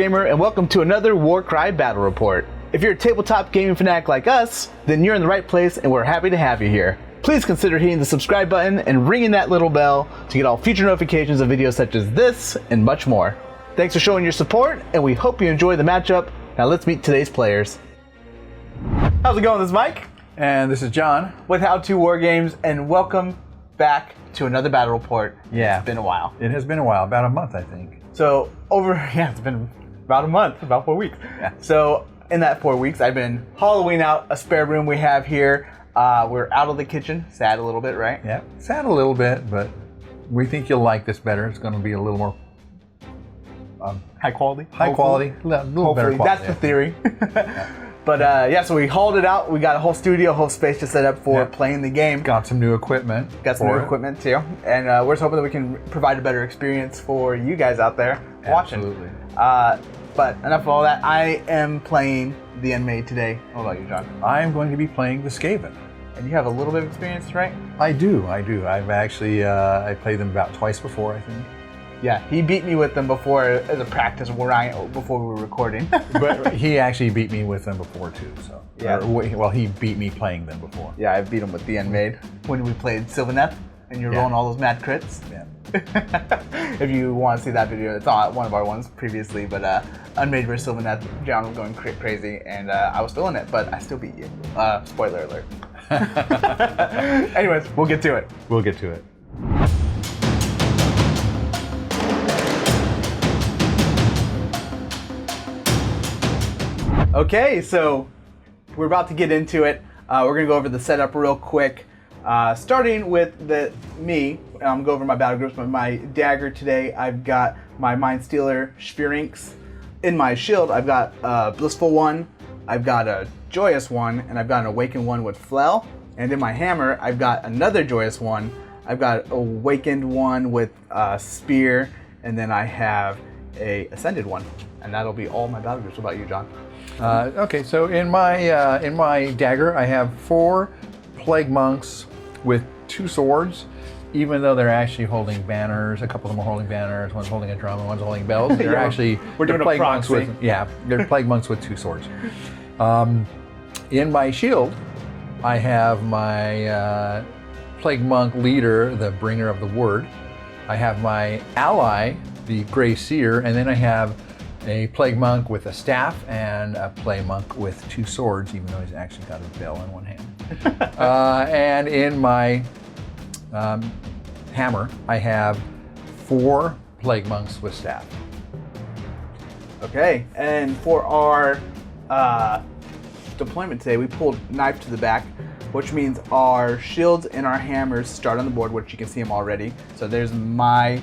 Wargamer, and welcome to another Warcry Battle Report. If you're a tabletop gaming fanatic like us, then you're in the right place and we're happy to have you here. Please consider hitting the subscribe button and ringing that little bell to get all future notifications of videos such as this and much more. Thanks for showing your support, and we hope you enjoy the matchup. Now let's meet today's players. How's it going? This is Mike. And this is John. With How To War Games, and welcome back to another Battle Report. Yeah. It's been a while. It has been a while, about a month, I think. So, it's been about a month, about 4 weeks. Yeah. So, in that 4 weeks, I've been hollowing out a spare room we have here. We're out of the kitchen. Sad a little bit, right? Yeah, sad a little bit, but we think you'll like this better. It's going to be a little more high quality. High quality, a little better quality. That's the theory. But so we hauled it out. We got a whole studio, whole space to set up for playing the game. Got some new equipment. Got some new equipment too. And we're just hoping that we can provide a better experience for you guys out there watching. Absolutely. But enough of all that. I am playing the Unmade today. What about you, John? I'm going to be playing the Skaven. And you have a little bit of experience, right? I do. I've actually, I played them about twice before, I think. Yeah, he beat me with them before as a practice before we were recording. But he actually beat me with them before too, so. Yeah. Well, he beat me playing them before. Yeah, I beat him with the Unmade when we played Sylvaneth, and you're rolling all those mad crits. Yeah. If you want to see that video, it's on one of our ones previously, but Unmade versus Sylvaneth, John was going crazy, and I was feeling it, but I still beat you. Spoiler alert. Anyways, we'll get to it. We'll get to it. Okay, so we're about to get into it. We're gonna go over the setup real quick. Starting with me, I'm gonna go over my battle groups. My dagger today, I've got my Mindstealer Sphiranx. In my shield, I've got Blissful One, I've got a Joyous One, and I've got an Awakened One with Flail. And in my hammer, I've got another Joyous One, I've got Awakened One with Spear, and then I have a Ascended One. And that'll be all my battle groups. What about you, John? Okay, so in my dagger, I have 4 plague monks with 2 swords, even though they're actually holding banners. A couple of them are holding banners. One's holding a drum and one's holding bells. They're actually doing plague a monks proxy. they're plague monks with 2 swords. In my shield, I have my plague monk leader, the bringer of the word. I have my ally, the gray seer, and then I have a plague monk with a staff and a plague monk with 2 swords, even though he's actually got a bell in one hand. And in my hammer, I have 4 plague monks with staff. Okay, and for our deployment today, we pulled knife to the back, which means our shields and our hammers start on the board, which you can see them already. So there's my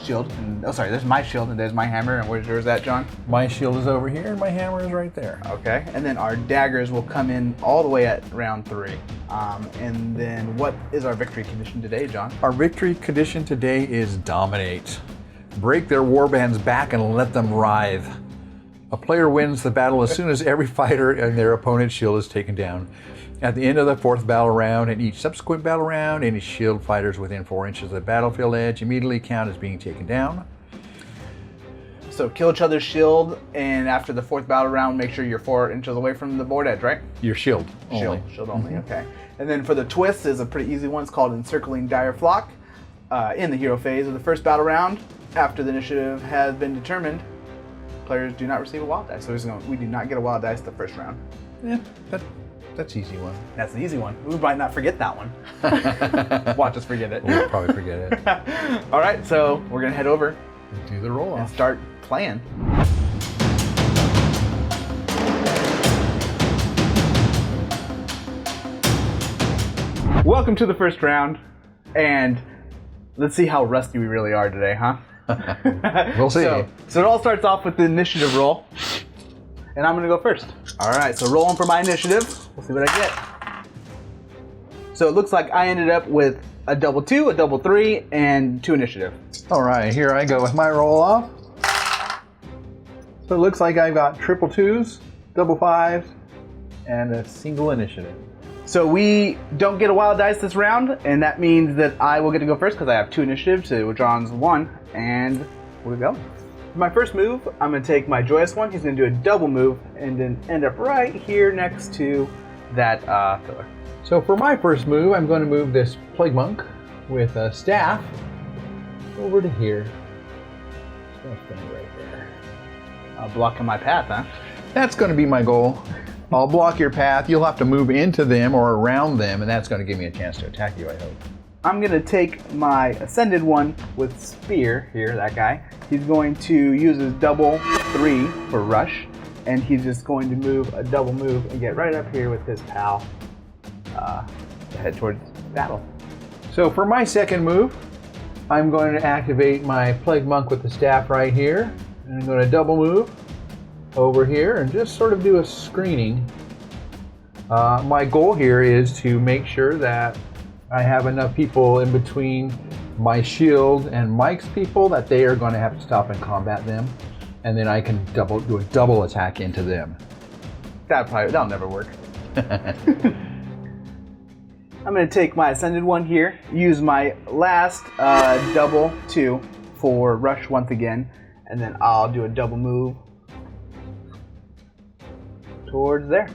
shield, and, there's my shield and there's my hammer, and where's yours at, John? My shield is over here and my hammer is right there. Okay, and then our daggers will come in all the way at round 3. And then what is our victory condition today, John? Our victory condition today is dominate. Break their warbands back and let them writhe. A player wins the battle as soon as every fighter and their opponent's shield is taken down. At the end of the 4th battle round and each subsequent battle round, any shield fighters within 4 inches of the battlefield edge immediately count as being taken down. So kill each other's shield, and after the 4th battle round, make sure you're 4 inches away from the board edge, right? Your shield only. Shield only, okay. And then for the twist is a pretty easy one. It's called Encircling Dire Flock. In the hero phase of the 1st battle round, after the initiative has been determined, players do not receive a wild dice. So we do not get a wild dice the 1st round. Yeah, that's an easy one. That's an easy one. We might not forget that one. Watch us forget it. We'll probably forget it. All right, so we're going to head over Do the roll and off. start playing. Welcome to the 1st round, and let's see how rusty we really are today, huh? We'll see. So it all starts off with the initiative roll, and I'm going to go first. All right, so rolling for my initiative. We'll see what I get. So it looks like I ended up with a double 2, a double 3, and 2 initiative. All right, here I go with my roll off. So it looks like I've got triple 2s, double 5s, and a single initiative. So we don't get a wild dice this round, and that means that I will get to go first because I have 2 initiatives to John's 1, and we'll go. For my first move, I'm going to take my Joyous One. He's going to do a double move and then end up right here next to that pillar. So for my first move, I'm going to move this Plague Monk with a staff over to here. That's going to be right there. Blocking my path, huh? That's going to be my goal. I'll block your path. You'll have to move into them or around them, and that's going to give me a chance to attack you, I hope. I'm going to take my Ascended One with Spear here, that guy. He's going to use his double 3 for rush, and he's just going to move a double move and get right up here with his pal to head towards battle. So for my second move, I'm going to activate my Plague Monk with the staff right here, and I'm going to double move over here and just sort of do a screening. My goal here is to make sure that I have enough people in between my shield and Mike's people that they are going to have to stop and combat them, and then I can do a double attack into them. That'll never work. I'm going to take my Ascended One here, use my last double 2 for rush once again, and then I'll do a double move towards there.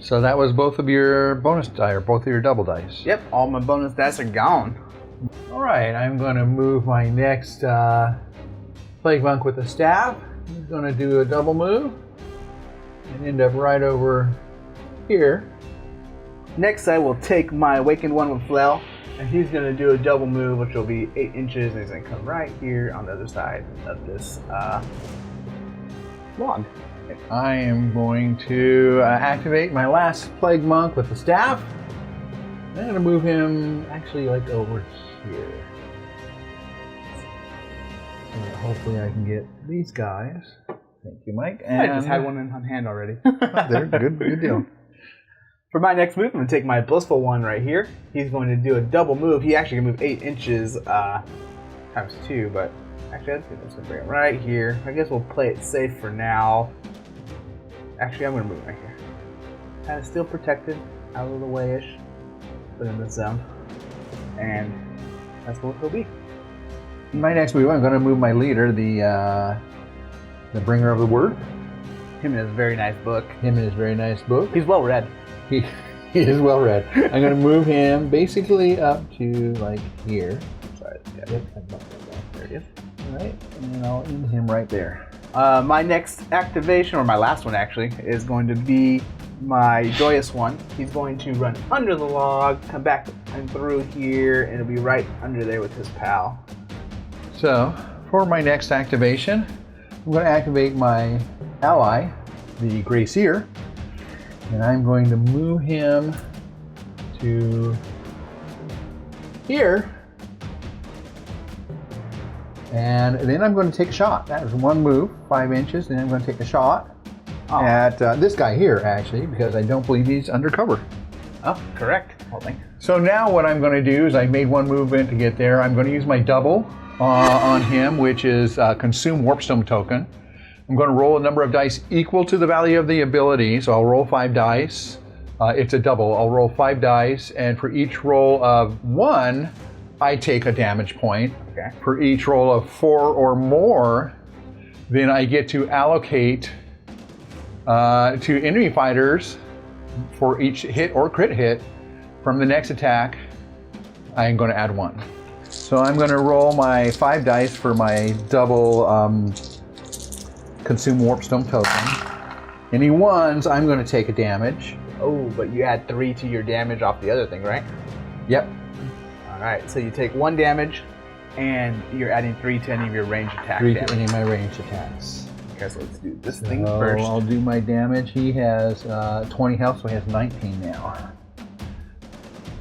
So that was both of your bonus die, or both of your double dice. Yep, all my bonus dice are gone. All right, I'm going to move my next Plague Monk with the staff. He's going to do a double move and end up right over here. Next, I will take my Awakened One with Flail, and he's going to do a double move, which will be 8 inches, and he's going to come right here on the other side of this log. I am going to activate my last Plague Monk with the staff. I'm going to move him actually like over here. So hopefully I can get these guys. Thank you, Mike. And I just had one in hand already. They're good deal. For my next move, I'm going to take my Blissful One right here. He's going to do a double move. He actually can move 8 inches times 2, but actually I'm just going to bring it right here. I guess we'll play it safe for now. Actually, I'm going to move right here. Kind of still protected, out of the way-ish, but in the zone. And that's what it'll be. In my next move, I'm going to move my leader, the Bringer of the Word. Him in his very nice book. He's well read. He is well read. I'm going to move him basically up to like here. Sorry. Yep. There he is. All right, and I'll end him right there. My next activation, or my last one actually, is going to be my Joyous One. He's going to run under the log, come back and through here, and it'll be right under there with his pal. So, for my next activation, I'm going to activate my ally, the Grey Seer, and I'm going to move him to here. And then I'm going to take a shot. That is one move, 5 inches. Then I'm going to take a shot at this guy here, actually, because I don't believe he's undercover. Oh, correct. Holding. So now what I'm going to do is I made one movement to get there. I'm going to use my double on him, which is Consume Warpstone token. I'm going to roll a number of dice equal to the value of the ability. So I'll roll 5 dice. It's a double. I'll roll 5 dice, and for each roll of 1, I take a damage point. Okay. For each roll of 4 or more, then I get to allocate to enemy fighters for each hit or crit hit from the next attack. I am going to add 1. So I'm going to roll my 5 dice for my double Consume Warpstone token. Any 1s, I'm going to take a damage. Oh, but you add 3 to your damage off the other thing, right? Yep. Alright, so you take 1 damage, and you're adding 3 to any of your range attack 3 damage. to any of my range attacks. Okay, so let's do this thing first. I'll do my damage. He has 20 health, so he has 19 now.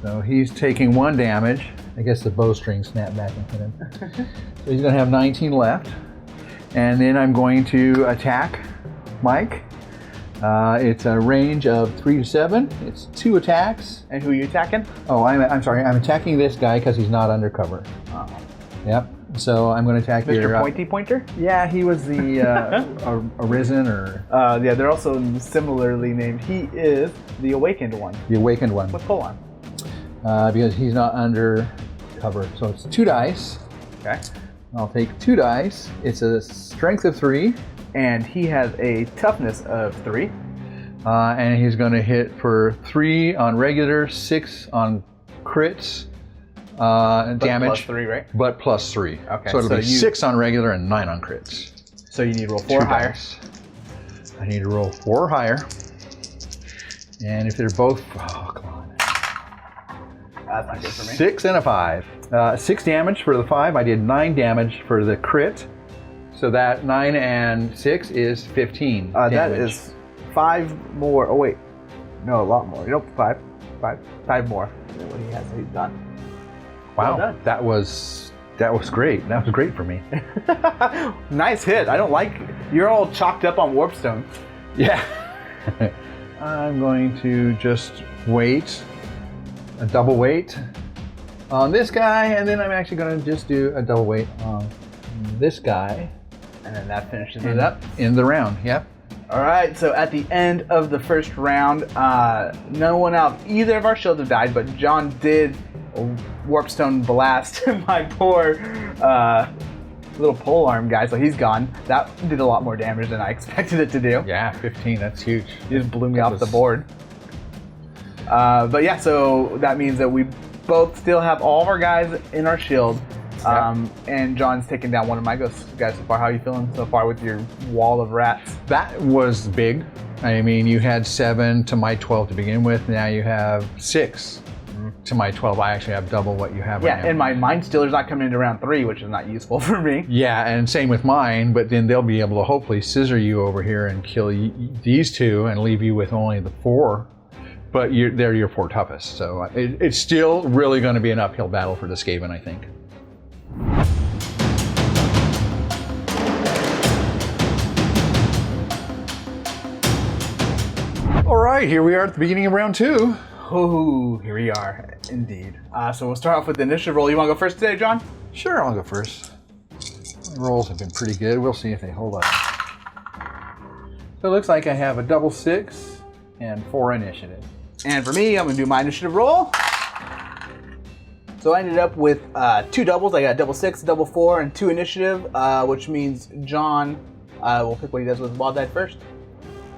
So he's taking 1 damage. I guess the bowstring snapped back and hit him. So he's going to have 19 left. And then I'm going to attack Mike. It's a range of 3 to 7. It's 2 attacks. And who are you attacking? Oh, I'm sorry. I'm attacking this guy because he's not undercover. Oh. Yep. So I'm going to attack Mr. your... Pointy Pointer? Yeah, he was the Arisen or... Yeah, they're also similarly named. He is the Awakened One. The Awakened One. With Polearm. Because he's not under cover. So it's 2 dice. Okay. I'll take 2 dice. It's a strength of 3. And he has a toughness of 3. And he's going to hit for 3 on regular, 6 on crits damage. Plus 3, right? But plus 3. Okay. So it'll be 6 on regular and 9 on crits. So you need to roll 4 higher. Dice. I need to roll 4 or higher. And if they're both, oh, come on. That's not good for me. 6 and a 5. 6 damage for the 5. I did 9 damage for the crit. So that 9 and 6 is 15 That damage. is 5 more. Oh, wait. No, a lot more. Nope, 5 more than what he has. He's done. Wow, Well done. that was great. That was great for me. Nice hit. I don't like. You're all chalked up on Warpstone. Yeah. I'm going to just wait. A double wait on this guy, and then I'm actually going to just do a double wait on this guy. And then that finishes it up. In the round, yep. All right, so at the end of the first round, no one out of either of our shields have died, but John did Warpstone blast my poor little polearm guy, so he's gone. That did a lot more damage than I expected it to do. Yeah, 15, that's huge. He just blew me off the board. But yeah, so that means that we both still have all of our guys in our shield. And John's taken down one of my guys so far. How are you feeling so far with your wall of rats? That was big. I mean, you had 7 to my 12 to begin with. Now you have 6 to my 12. I actually have double what you have right now. Yeah, and my Mindstealer's not coming into round 3, which is not useful for me. Yeah, and same with mine, but then they'll be able to hopefully scissor you over here and kill these 2 and leave you with only the 4. But they're your 4 toughest. So it's still really going to be an uphill battle for the Skaven, I think. All right, here we are at the beginning of round 2. Oh, here we are, indeed. So we'll start off with the initiative roll. You want to go first today, John? Sure, I'll go first. My rolls have been pretty good. We'll see if they hold up. So it looks like I have a double 6 and 4 initiative. And for me, I'm going to do my initiative roll. So I ended up with 2 doubles. I got double 6, double 4, and 2 initiative, which means John will pick what he does with his wild die first.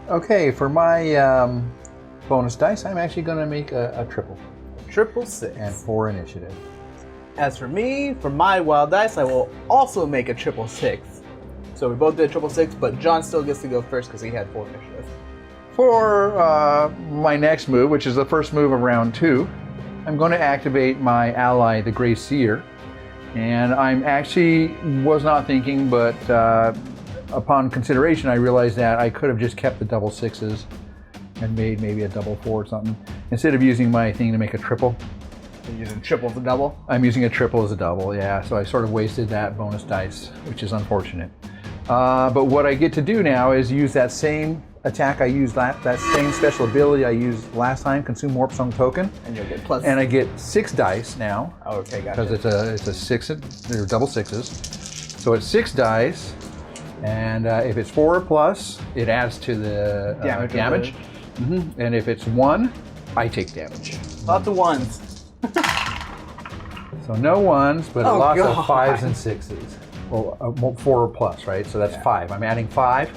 Okay, for my bonus dice, I'm actually going to make a triple. Triple 6. And 4 initiative. As for me, for my wild dice, I will also make a triple 6. So we both did triple 6, but John still gets to go first because he had 4 initiative. For my next move, which is the first move of round 2, I'm going to activate my ally, the Gray Seer. And I'm actually was not thinking, but upon consideration, I realized that I could have just kept the double 6s and made maybe a double 4 or something. Instead of using my thing to make a triple. You're using triple as a double? I'm using a triple as a double, yeah. So I sort of wasted that bonus dice, which is unfortunate. But what I get to do now is use that same attack I used, that same special ability I used last time, consume Warpstone token. And you'll get plus. And I get 6 dice now. Oh, okay, gotcha. Because it's a 6, they're double 6s. So it's 6 dice, and if it's 4 or plus, it adds to the damage. Mm-hmm. And if it's 1, I take damage. Lots of 1s. So no 1s, but lots God. of 5s and 6s. Well, 4 or plus, right? So that's 5. I'm adding 5.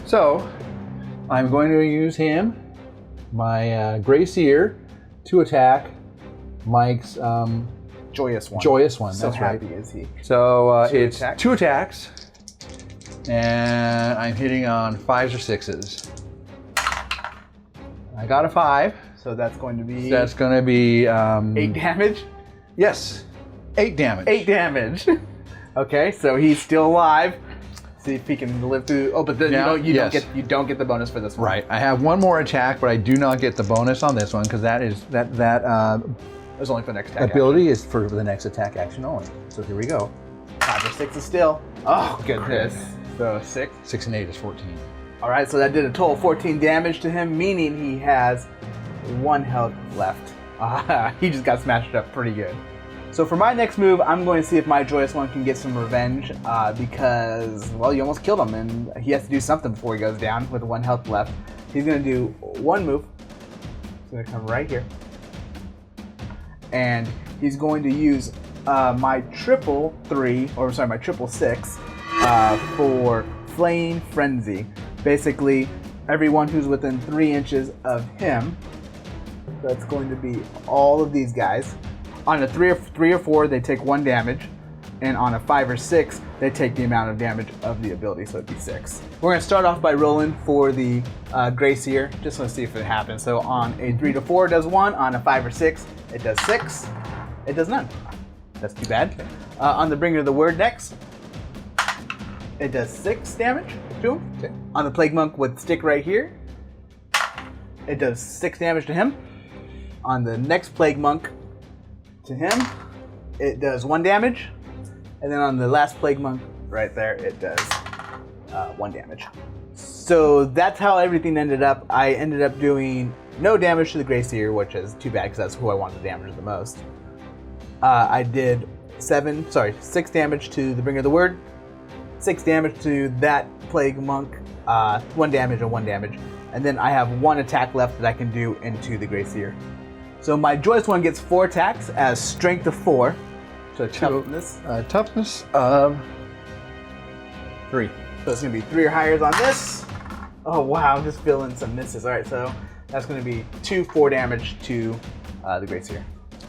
So I'm going to use him, my Gray Seer, to attack Mike's Joyous One. Joyous One, So that's right. happy is he. So it's attacks. 2 attacks, and I'm hitting on 5s or 6s. I got a 5. So that's going to be... That's going to be... 8 damage? Yes, 8 damage. 8 damage. Okay, so he's still alive. See if he can live through... Oh, but then you don't get the bonus for this one. Right. I have 1 more attack, but I do not get the bonus on this one because that is that It's only for the next attack ability is for the next attack action only. So here we go. 5 or 6 is still... Oh, goodness. So 6. 6 and 8 is 14. All right, so that did a total of 14 damage to him, meaning he has 1 health left. He just got smashed up pretty good. So for my next move, I'm going to see if my Joyous One can get some revenge because, well, you almost killed him and he has to do something before he goes down with 1 health left. He's going to do 1 move. He's going to come right here. And he's going to use my triple 6 for Flame Frenzy. Basically, everyone who's within 3 inches of him. So it's going to be all of these guys. On a 3 or 4, they take 1 damage. And on a 5 or 6, they take the amount of damage of the ability, so it'd be 6. We're going to start off by rolling for the Gray Seer, just to see if it happens. So on a 3 to 4, it does 1. On a 5 or 6, it does 6. It does none. That's too bad. Okay. On the Bringer of the Word next, it does 6 damage to him. Okay. On the Plague Monk with Stick right here, it does 6 damage to him. On the next Plague Monk to him, it does 1 damage. And then on the last Plague Monk right there, it does 1 damage. So that's how everything ended up. I ended up doing no damage to the Gray Seer, which is too bad because that's who I wanted to damage the most. I did 6 damage to the Bringer of the Word, 6 damage to that Plague Monk, 1 damage and 1 damage. And then I have 1 attack left that I can do into the Gray Seer. So my Joyous One gets 4 attacks as Strength of 4. So toughness. Toughness of 3. So it's going to be 3 or higher on this. Oh wow, I'm just feeling some misses. Alright, so that's going to be 4 damage to the Gray Seer.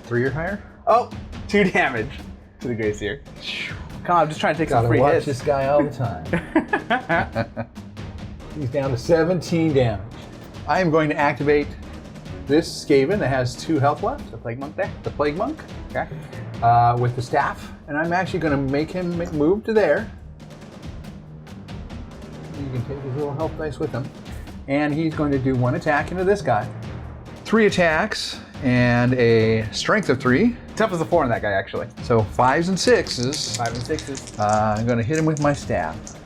3 or higher? Oh, 2 damage to the Gray Seer. Come on, I'm just trying to take some free watch hits. This guy all the time. He's down to 17 damage. I am going to activate this Skaven that has 2 health left. The Plague Monk there? The Plague Monk. Okay. With the staff, and I'm actually going to make him move to there. You can take his little health dice with him, and he's going to do 1 attack into this guy. 3 attacks and a strength of 3. Tough as a 4 on that guy, actually. So 5s and 6s. 5 and 6s. I'm going to hit him with my staff.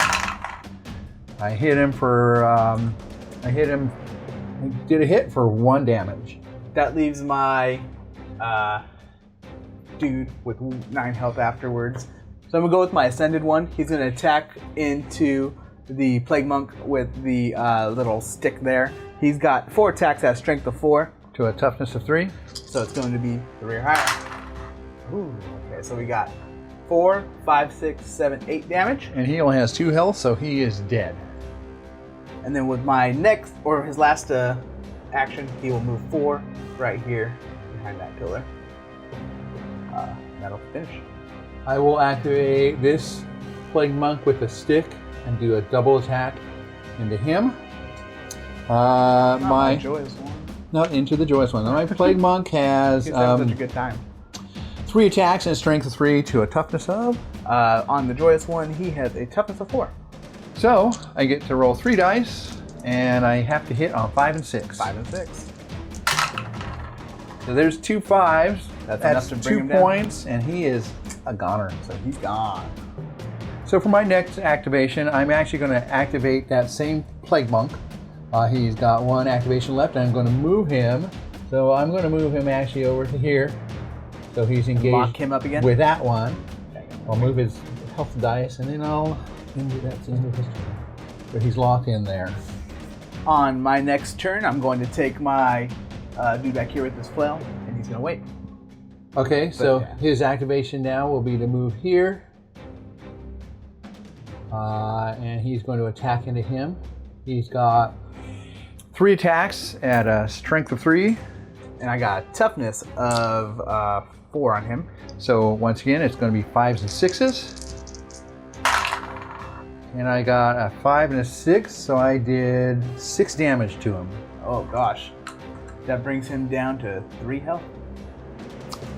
I hit him for. I did a hit for 1 damage. That leaves my dude with 9 health afterwards. So I'm gonna go with my Ascended one. He's gonna attack into the Plague Monk with the little stick there. He's got 4 attacks at Strength of 4. To a toughness of 3. So it's going to be 3 or higher. Ooh, okay, so we got 4, 5, 6, 7, 8 damage. And he only has 2 health, so he is dead. And then with my next, or his last action, he will move 4 right here behind that pillar. That'll finish. I will activate this Plague Monk with a stick and do a double attack into him. My Joyous One. Not into the Joyous One. My Plague Monk has such a good time. 3 attacks and a strength of 3 to a toughness of. On the Joyous One, he has a toughness of 4. So I get to roll 3 dice, and I have to hit on 5 and 6. 5 and 6. So there's 2 5s. That's enough to bring 2 him down. points, and he is a goner. So he's gone. So for my next activation, I'm actually going to activate that same Plague Monk. He's got 1 activation left, and I'm going to move him. So I'm going to move him actually over to here. So he's engaged. Lock him up again? With that one. I'll move his health dice, and then I'll into his turn. So he's locked in there. On my next turn, I'm going to take my dude back here with this flail, and he's going to wait. Okay, so his activation now will be to move here. And he's going to attack into him. He's got 3 attacks at a strength of 3. And I got a toughness of 4 on him. So once again, it's going to be 5s and 6s. And I got a 5 and a 6, so I did 6 damage to him. Oh gosh. That brings him down to 3 health.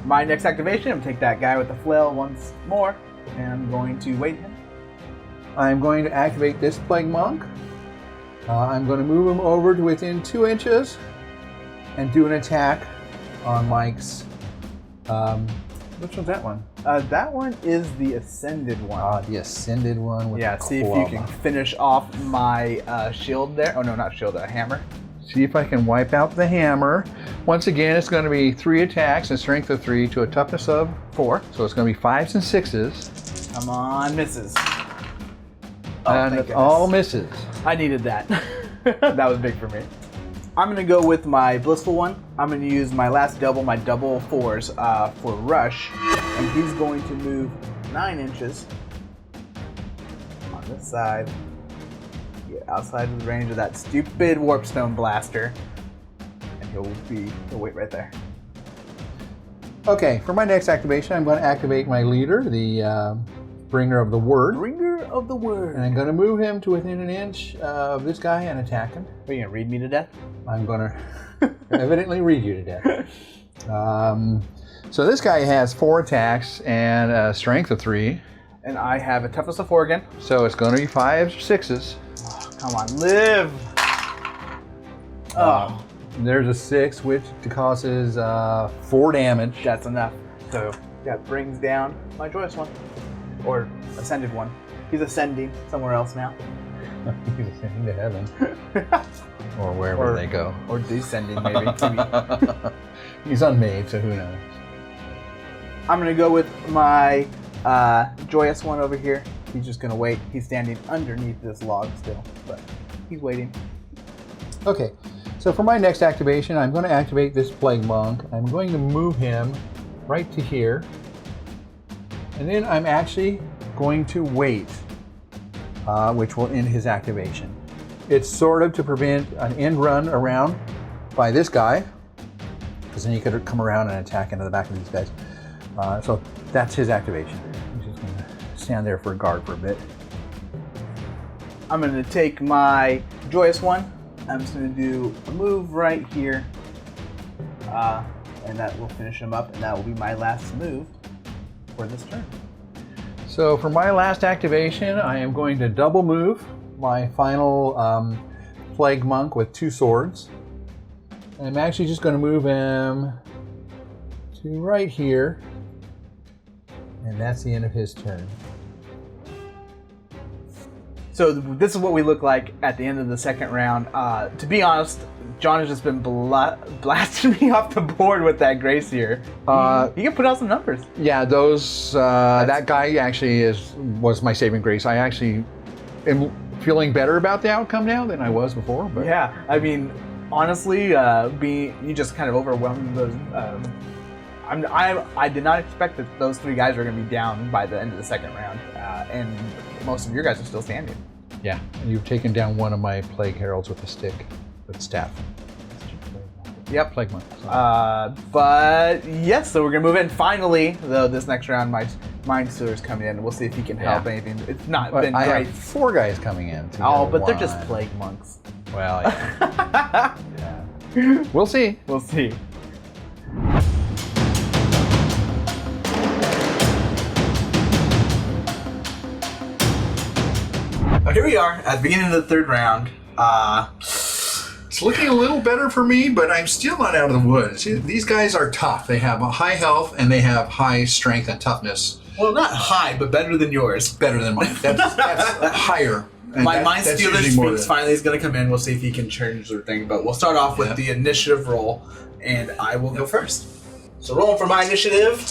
My next activation, I'm going to take that guy with the flail once more, and I'm going to wait him. I'm going to activate this Plague Monk. I'm going to move him over to within 2 inches and do an attack on Mike's. Which one's that one? That one is the Ascended one. The Ascended one. With the see if you can finish off my shield there. Oh no, not shield, a hammer. See if I can wipe out the hammer. Once again, it's going to be 3 attacks and strength of 3 to a toughness of 4. So it's going to be 5s and 6s. Come on, misses. And it's all misses. I needed that. That was big for me. I'm going to go with my Blissful One. I'm going to use my last double, my double 4s for Rush. And he's going to move 9 inches on this side. Get outside of the range of that stupid Warpstone Blaster. And he'll wait right there. Okay, for my next activation, I'm going to activate my leader, the Bringer of the Word. Bringer of the Word. And I'm going to move him to within an inch of this guy and attack him. Are you going to read me to death? I'm going to evidently read you to death. So this guy has 4 attacks and a strength of 3. And I have a toughness of 4 again. So it's going to be 5s or 6s. Oh, come on, live! Oh. There's a 6, which causes 4 damage. That's enough. So that brings down my Joyous One. Or Ascended One. He's ascending somewhere else now. He's ascending to heaven. Or wherever they go. Or descending, maybe. He's unmade, so who knows? I'm going to go with my Joyous One over here. He's just going to wait. He's standing underneath this log still, but he's waiting. Okay, so for my next activation, I'm going to activate this Plague Monk. I'm going to move him right to here. And then I'm actually going to wait, which will end his activation. It's sort of to prevent an end run around by this guy, because then he could come around and attack into the back of these guys. So that's his activation. He's just going to stand there for a guard for a bit. I'm going to take my Joyous One. I'm just going to do a move right here. And that will finish him up, and that will be my last move for this turn. So for my last activation, I am going to double move my final Plague Monk with 2 swords. And I'm actually just going to move him to right here. And that's the end of his turn. So this is what we look like at the end of the second round. To be honest, John has just been blasting me off the board with that Seer. You can put out some numbers. Yeah, those that guy actually was my saving grace. I actually am feeling better about the outcome now than I was before. But yeah, I mean, honestly, you just kind of overwhelmed those. I did not expect that those 3 guys were going to be down by the end of the second round, and most of your guys are still standing. Yeah, you've taken down one of my Plague Heralds with a stick, with staff. Yep. Plague Monk. But yes, so we're going to move in. Finally, though, this next round, my Mindstealer's coming in. We'll see if he can help anything. It's not been great. I have 4 guys coming in. Oh, but they're just Plague Monks. Well, yeah. Yeah. We'll see. We'll see. Here we are at the beginning of the third round. It's looking a little better for me, but I'm still not out of the woods. See, these guys are tough. They have a high health and they have high strength and toughness. Well, not high, but better than yours. Better than mine. That's higher. And my Mindstealer Sphinx finally is going to come in. We'll see if he can change the thing, but we'll start off with the initiative roll, and I will go first. So rolling for my initiative.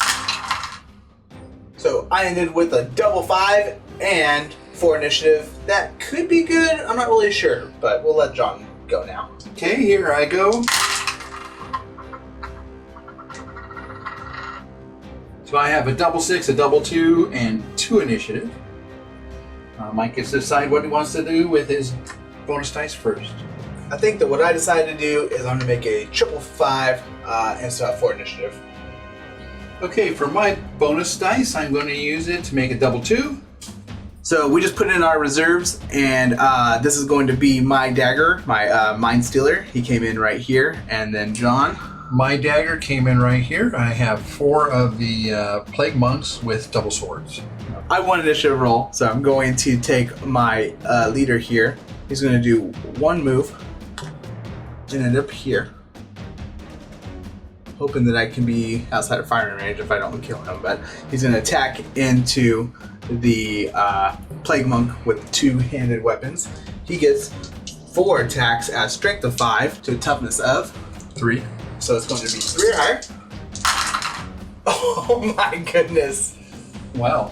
So I ended with a double 5 and 4 initiative. That could be good. I'm not really sure, but we'll let John go now. Okay, here I go. So I have a double 6, a double 2, and 2 initiative. Mike gets to decide what he wants to do with his bonus dice first. I think that what I decided to do is I'm going to make a triple 5 and still have 4 initiative. Okay, for my bonus dice, I'm going to use it to make a double 2. So we just put in our reserves, and this is going to be my dagger, my Mindstealer. He came in right here, and then John. My dagger came in right here. I have 4 of the Plague Monks with double swords. I have 1 initiative roll, so I'm going to take my leader here. He's going to do 1 move and end up here. Hoping that I can be outside of firing range if I don't kill him, but he's going to attack into the Plague Monk with 2-handed weapons. He gets 4 attacks at strength of 5 to a toughness of 3. So it's going to be 3 or higher. Oh my goodness. Wow.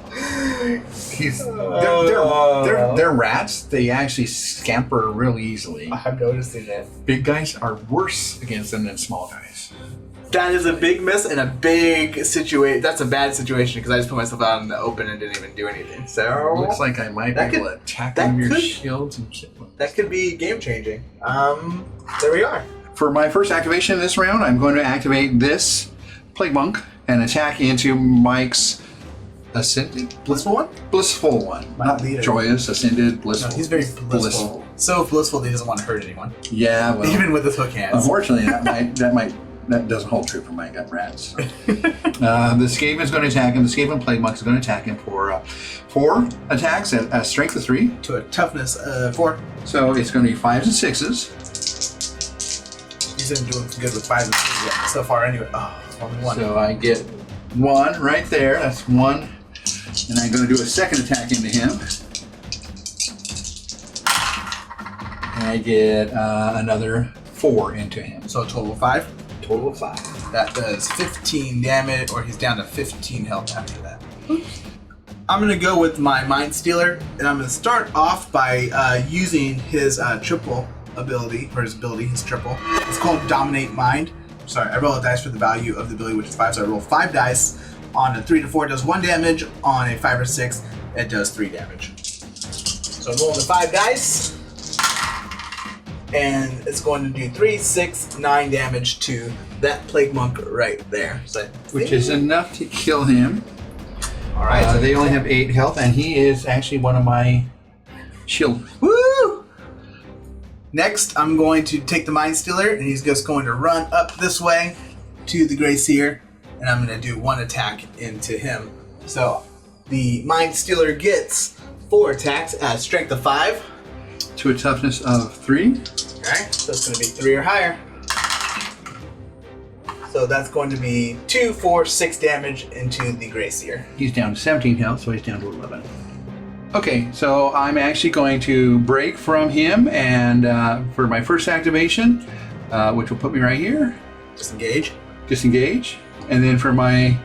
They're rats. They actually scamper really easily. I'm noticing that. Big guys are worse against them than small guys. That is a big miss and a big situation. That's a bad situation because I just put myself out in the open and didn't even do anything. So Looks like I might be able to attack one of your shields and kill them. that could be game changing. There we are. For my first activation this round, I'm going to activate this Plague Monk and attack into Mike's Ascended? Blissful One? Blissful One. Not leader. Joyous, Ascended, Blissful. No, he's very blissful. So blissful that he doesn't want to hurt anyone. Yeah, well. Even with his hook hands. Unfortunately, that doesn't hold true for my gut rats. So. The Skaven is going to attack him. The Skaven Plague Monk is going to attack him for 4 attacks at a strength of 3. To a toughness 4. So it's going to be 5s and 6s. He's been doing good with 5 and 6 so far anyway. Oh, only 1. So I get 1 right there. That's 1. And I'm going to do a second attack into him. And I get another 4 into him. So a total of 5? Total of 5. That does 15 damage, or he's down to 15 health after that. I'm going to go with my Mindstealer, and I'm going to start off by using his triple ability, or his ability, his triple. It's called Dominate Mind. Sorry, I roll a dice for the value of the ability, which is 5, so I roll 5 dice. On a 3 to 4, it does 1 damage. On a 5 or 6, it does 3 damage. So I'm rolling the 5 dice, and it's going to do 3, 6, 9 damage to that Plague Monk right there. So Which is enough to kill him. All right. They only have 8 health, and he is actually one of my shield. Woo! Next, I'm going to take the Mindstealer, and he's just going to run up this way to the Grey Seer, and I'm going to do 1 attack into him. So the Mindstealer gets 4 attacks at strength of 5. To a toughness of 3. Okay, so it's going to be 3 or higher. So that's going to be 2, 4, 6 damage into the Grey Seer. He's down to 17 health, so he's down to 11. Okay, so I'm actually going to break from him, and for my first activation, which will put me right here. Disengage. Disengage. And then for my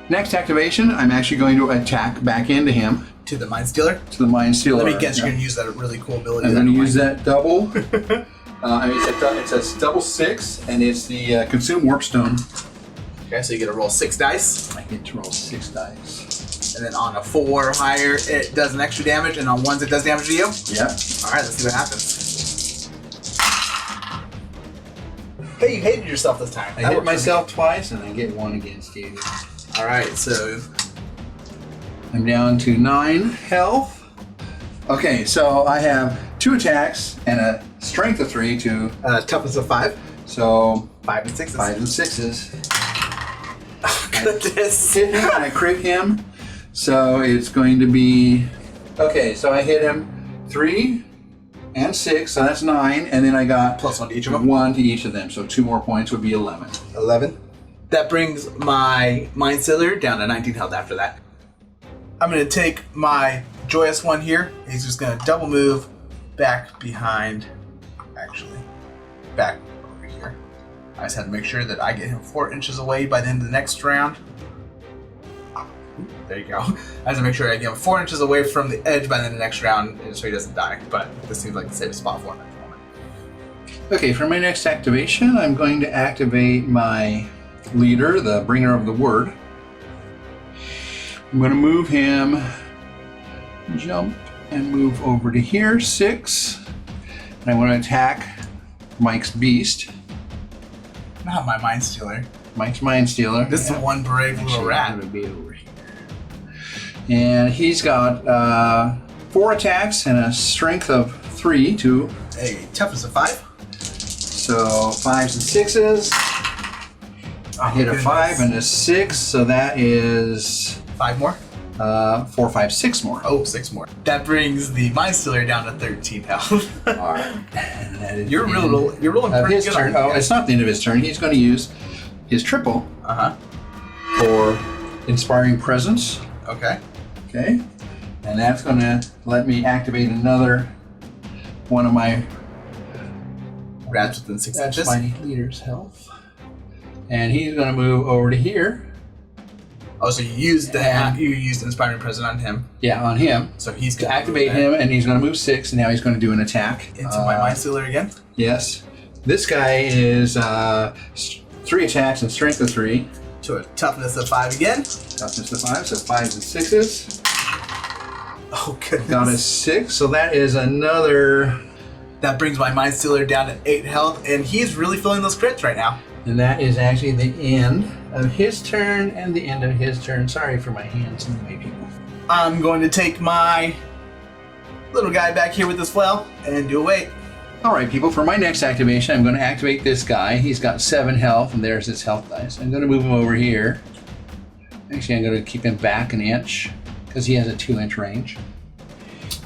next activation, I'm actually going to attack back into him. To the Mindstealer? To the Mindstealer. Let me guess, you're going to use that really cool ability. I'm going to use that double. It's a double 6, and it's the Consume Warpstone. Okay, so you get to roll 6 dice. I get to roll 6 dice. And then on a 4 or higher, it does an extra damage, and on 1s, it does damage to you? Yeah. Alright, let's see what happens. Hey, you hated yourself this time. I hit myself twice, and I get 1 against you. Alright, so I'm down to 9 health. Okay, so I have 2 attacks and a strength of 3 to toughness of 5. So 5 and 6s. 5 and 6s. Oh, goodness. Hit him and I crit him. So it's going to be okay. So I hit him 3 and 6, so that's 9, and then I got plus 1 to each of them. 1 to each of them. So 2 more points would be 11. 11. That brings my Mindstealer down to 19 health after that. I'm going to take my Joyous One here. He's just going to double move back behind, actually, back over here. I just had to make sure that I get him 4 inches away by the end of the next round. There you go. I have to make sure I get him 4 inches away from the edge by the end of the next round so he doesn't die. But this seems like the safest spot for him at the moment. Okay, for my next activation, I'm going to activate my leader, the bringer of the word. I'm going to move him, jump, and move over to here, 6. And I want to attack Mike's beast. Not my Mindstealer. Mike's Mindstealer. This is one brave little rat. I'm going to be over here. And he's got 4 attacks and a strength of 3 to a toughness of 5. So 5s and 6s. I hit a 5 and a 6, so that is 5 more. 4, 5, 6 more. Oh, 6 more. That brings the Mindstealer down to 13 health. All right. And that is you're rolling pretty his good. Turn. Oh, it's not the end of his turn. He's going to use his triple for Inspiring Presence. Okay. Okay. And that's going to let me activate another one of my rats within 6 inches. That's my leader's health. And he's going to move over to here. Oh, so you used Inspiring Presence on him. Yeah, on him. So he's to activate him, and he's going to move 6, and now he's going to do an attack. Into my Mindstealer again? Yes. This guy is 3 attacks and strength of 3. To a toughness of 5 again. Toughness of 5, so 5s and 6s. Oh, goodness. Got a 6, so that is another... That brings my Mindstealer down to 8 health, and he's really feeling those crits right now. And that is actually the end of his turn and the end of his turn. Sorry for my hands in the way, people. I'm going to take my little guy back here with this flail and do a wait. All right, people, for my next activation, I'm going to activate this guy. He's got 7 health, and there's his health dice. I'm going to move him over here. Actually, I'm going to keep him back an inch because he has a 2-inch range.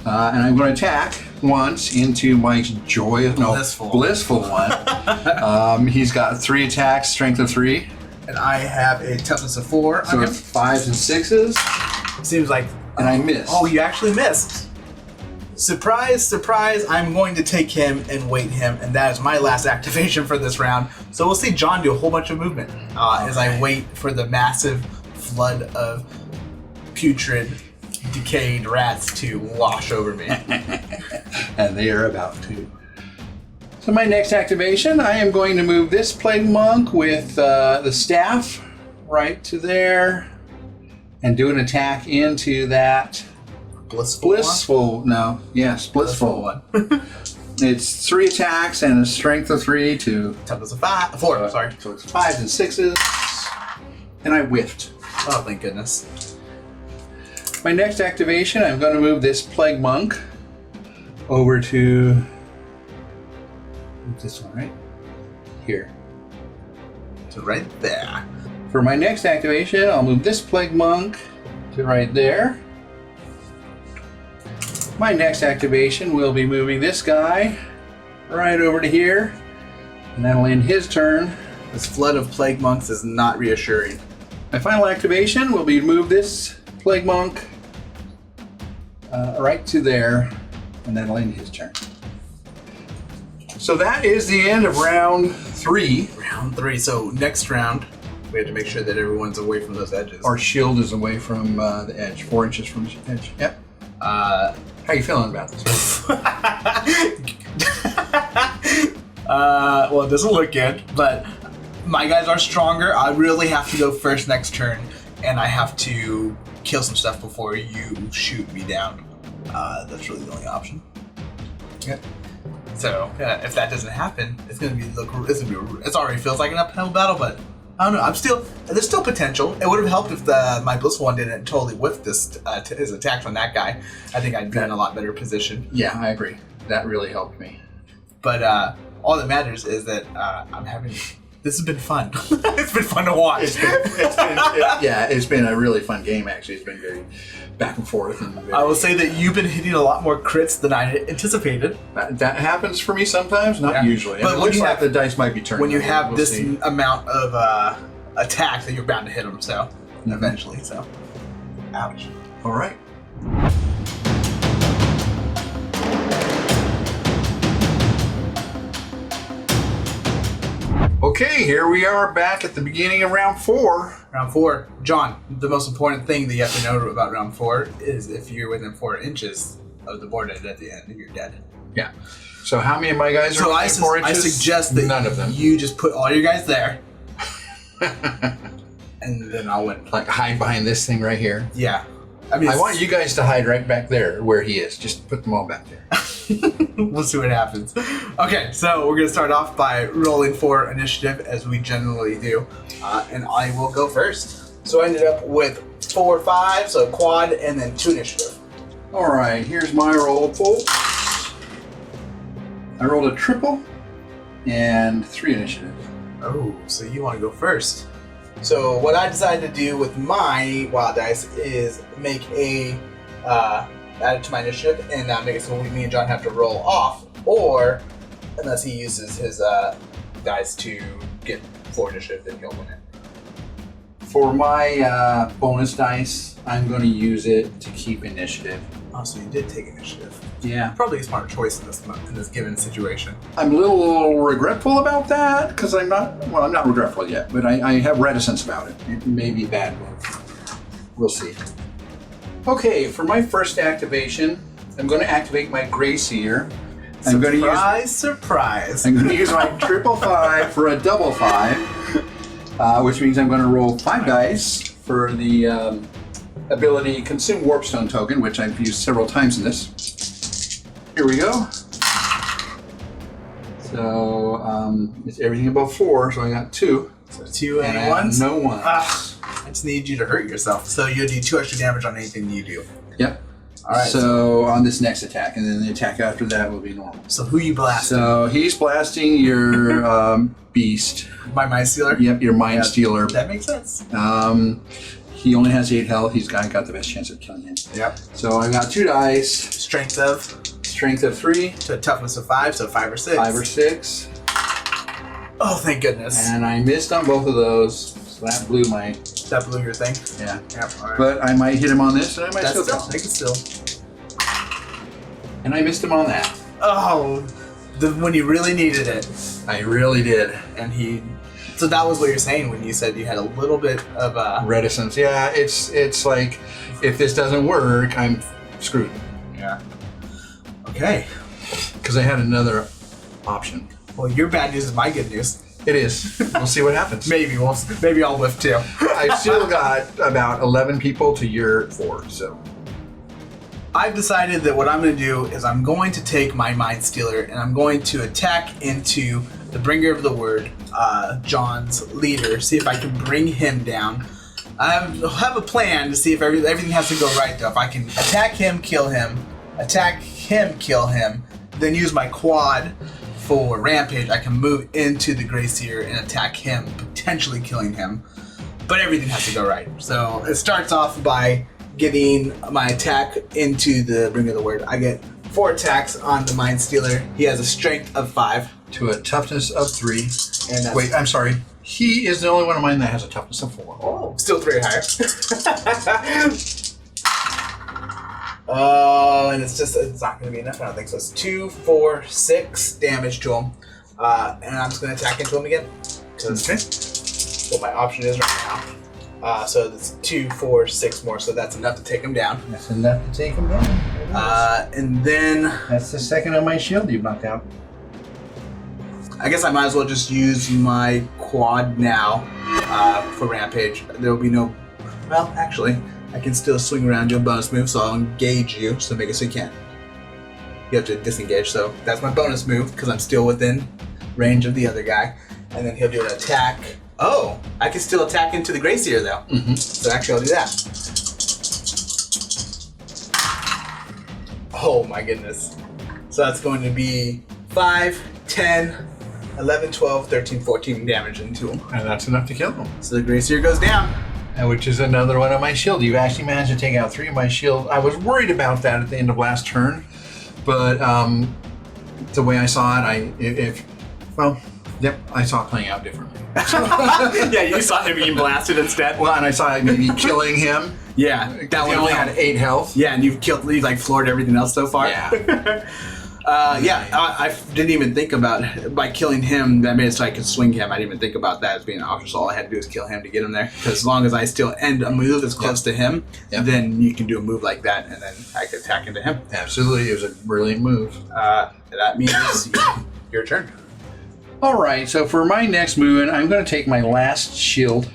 And I'm going to attack once into my Blissful One. He's got 3 attacks, strength of 3. And I have a toughness of 4. So it's 5s and 6s. Seems like... And I missed. Oh, you actually missed. Surprise, surprise, I'm going to take him and wait him, and that is my last activation for this round. So we'll see John do a whole bunch of movement as I wait for the massive flood of putrid, decayed rats to wash over me. And they are about to. So my next activation, I am going to move this Plague Monk with the staff right to there and do an attack into that Blissful one. Blissful One. It's 3 attacks and a strength of 3 to... Toughness of 4, sorry. So it's 5s and 6s. And I whiffed. Oh, thank goodness. My next activation, I'm going to move this Plague Monk over to this one, right? Here. So right there. For my next activation, I'll move this Plague Monk to right there. My next activation will be moving this guy right over to here, and that'll end his turn. This flood of Plague Monks is not reassuring. My final activation will be to move this Plague Monk right to there, and that'll end his turn. So that is the end of round 3. Round 3. So next round, we have to make sure that everyone's away from those edges. Our shield is away from the edge, 4 inches from the edge. Yep. How you feeling about this? Well, it doesn't look good, but my guys are stronger. I really have to go first next turn, and I have to kill some stuff before you shoot me down. That's really the only option. Yeah. So if that doesn't happen, it's gonna be it already feels like an uphill battle, but I don't know. There's still potential. It would have helped if my Blissful One didn't totally whiff his attacks on that guy. I think I'd be in a lot better position. Yeah, I agree. That really helped me. But all that matters is that I'm having. This has been fun. It's been fun to watch. It's been a really fun game. Actually, it's been very back and forth. And I will say that you've been hitting a lot more crits than I anticipated. That happens for me sometimes, not usually. But it looks like the dice might be turning. When you have this amount of attacks, that you're bound to hit them. So eventually, so ouch. All right. Okay, here we are back at the beginning of round 4. Round 4. John, the most important thing that you have to know about round 4 is if you're within 4 inches of the board at the end, you're dead. Yeah. So how many of my guys are within 4 inches? I suggest that none of them. You just put all your guys there. And then I'll win. Like hide behind this thing right here? Yeah. I mean, I want you guys to hide right back there where he is. Just put them all back there. We'll see what happens. Okay, so we're going to start off by rolling for initiative as we generally do. And I will go first. So I ended up with 4 or 5, so quad, and then 2 initiative. All right, here's my roll, folks. I rolled a triple and 3 initiative. Oh, so you want to go first. So what I decided to do with my wild dice is make a add it to my initiative and make it so me and John have to roll off, or unless he uses his dice to get 4 initiative, then he'll win it. For my bonus dice, I'm going to use it to keep initiative. Oh, so you did take initiative. Yeah. Probably a smart choice in this given situation. I'm a little regretful about that, because I'm not regretful yet, but I have reticence about it. It may be bad, but we'll see. Okay, for my first activation, I'm going to activate my Gray Seer. Surprise! I'm going to use my triple 5 for a double 5. which means I'm going to roll 5 dice for the ability Consume Warpstone token, which I've used several times in this. Here we go. So it's everything above 4, so I got 2. So 2 and and 1s? No 1s. I just need you to hurt yourself. So you do 2 extra damage on anything you do. Yep. All right. So on this next attack, and then the attack after that will be normal. So who you blasting? So he's blasting your beast. My Mindstealer? Yep, your Mindstealer. That makes sense. He only has 8 health. He's got the best chance of killing him. Yep. So I got 2 dice. Strength of? Strength of 3. To a toughness of 5, so 5 or 6. 5 or 6. Oh, thank goodness. And I missed on both of those. So that blew my... That blew your thing? Yeah. Yep, all right. But I might hit him on this, and I might That's still still, I can still. And I missed him on that. Oh, when you really needed it. I really did. And he... So that was what you're saying when you said you had a little bit of... reticence. Yeah, it's like, if this doesn't work, I'm screwed. Yeah. Okay. Because I had another option. Well, your bad news is my good news. It is. We'll see what happens. Maybe I'll whiff too. I've still got about 11 people to your 4, so. I've decided that what I'm going to do is I'm going to take my Mindstealer and I'm going to attack into the Bringer of the Word, John's leader, see if I can bring him down. I have a plan to see if everything has to go right, though. If I can attack him, kill him, then use my quad for Rampage, I can move into the Grey Seer and attack him, potentially killing him. But everything has to go right. So it starts off by getting my attack into the Bringer of the Word. I get 4 attacks on the Mindstealer. He has a strength of 5. To a toughness of 3. And that's, wait, I'm sorry. He is the only one of mine that has a toughness of 4. Oh, still 3 higher. And it's not going to be enough, I don't think so. It's 2, 4, 6 damage to him. And I'm just going to attack into him again. Because that's what my option is right now. So it's 2, 4, 6 more, so that's enough to take him down. That's enough to take him down. And then... That's the second of my shield you've knocked out. I guess I might as well just use my quad now for Rampage. There will be no... Well, actually, I can still swing around and do a bonus move, so I'll engage you, so make it so you can't. You have to disengage, so that's my bonus move, because I'm still within range of the other guy. And then he'll do an attack. Oh, I can still attack into the Grey Seer, though. Mm-hmm. So actually, I'll do that. Oh my goodness. So that's going to be 5, 10, 11, 12, 13, 14 damage into him. And that's enough to kill him. So the Grey Seer goes down. And which is another one of my shield. You've actually managed to take out 3 of my shield. I was worried about that at the end of last turn, but the way I saw it, I saw it playing out differently. Yeah, you saw him being blasted instead. Well, and I saw it maybe killing him. Yeah, That he only had 8 health. Yeah, and you've like floored everything else so far. Yeah. I didn't even think about by killing him. That made it so I could swing him. I didn't even think about that as being an option. So all I had to do is kill him to get him there. Because as long as I still end a move that's close to him, then you can do a move like that, and then I can attack into him. Absolutely, it was a brilliant move. That means your turn. All right, so for my next movement, I'm going to take my last shield,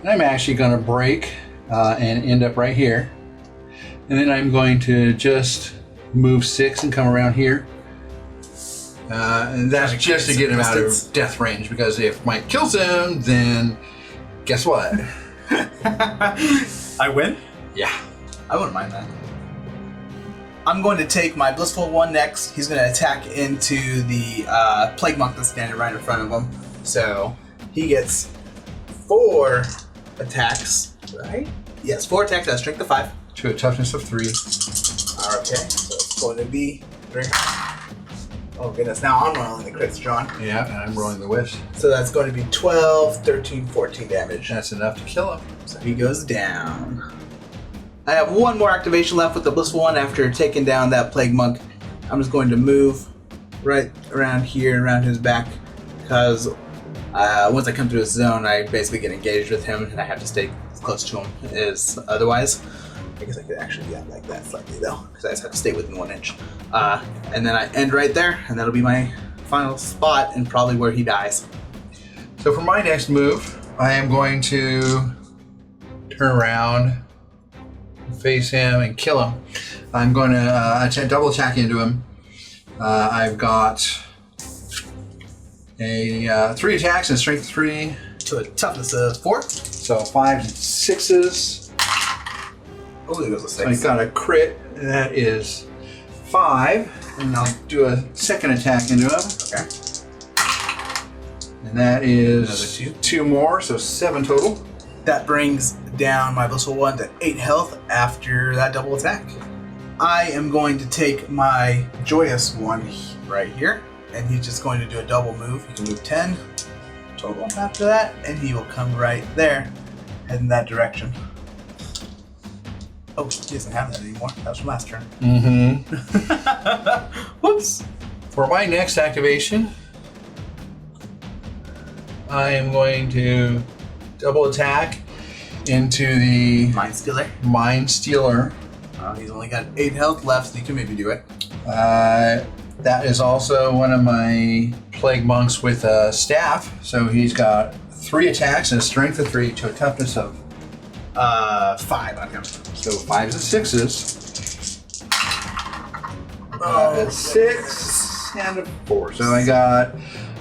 and I'm actually going to break and end up right here, and then I'm going to just move 6 and come around here. And that's just to get him out of death range, because if Mike kills him, then guess what? I win? Yeah. I wouldn't mind that. I'm going to take my Blissful One next. He's going to attack into the Plague Monk that's standing right in front of him. So he gets 4 attacks, right? Yes, 4 attacks at a strength of 5. To a toughness of 3. Okay, so it's going to be 3. Oh goodness, now I'm rolling the crits, John. Yeah, and I'm rolling the whiffs. So that's going to be 12, 13, 14 damage. That's enough to kill him. So he goes down. I have 1 more activation left with the Blissful One after taking down that Plague Monk. I'm just going to move right around here, around his back, because once I come through his zone, I basically get engaged with him, and I have to stay as close to him as otherwise. I guess I could actually do that like that slightly though, because I just have to stay within 1 inch. And then I end right there, and that'll be my final spot, and probably where he dies. So for my next move, I am going to turn around, face him, and kill him. I'm going to double attack into him. I've got a 3 attacks and strength 3. To a toughness of 4. So 5s and 6s. Oh, there goes a 6. So I got a crit, and that is 5. And I'll do a second attack into him. Okay. And that is Another 2 more, so 7 total. That brings down my Blissful One to 8 health after that double attack. I am going to take my Joyous One right here, and he's just going to do a double move. He can move 10 total after that, and he will come right there, head in that direction. Oh, he doesn't have that anymore. That was from last turn. Mm-hmm. Whoops. For my next activation, I am going to double attack into the Mindstealer. Mindstealer. He's only got 8 health left, so you can maybe do it. That is also one of my Plague Monks with a staff. So he's got 3 attacks and a strength of 3 to a toughness of 5 on him. so 5s and 6s. Oh, 6 and a 4. So I got